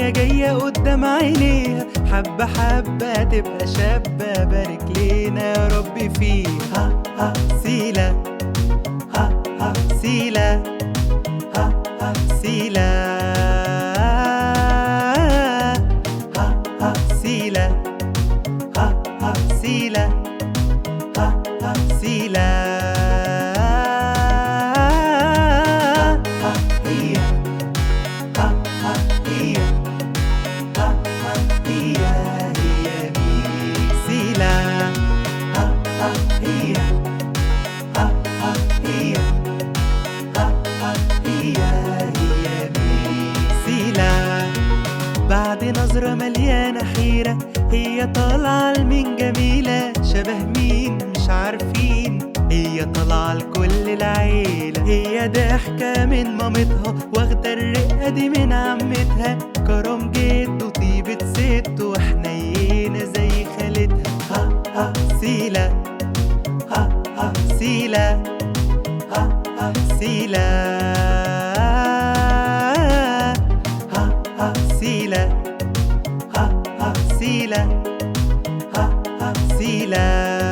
الدنيا جاية قدام عينيها، حبة حبة تبقى شابة، بارك لينا يا رب فيها. سيلة سيلة سيلة سيلة سيلة سيلة هي هي هي هي سيلة هي هي هي سيلة. بعد نظرة مليانة حيرة، هي طالعة لمين جميلة، شبه مين مش عارفين، هي طالعة لكل العيلة، هي ضحكة من مامتها، واخدة الرقة دي من عمتها، كرم جد وطيبة ست وحنينة زي خالتها. سيلة سيلة سيلة سيلة سيلة سيلة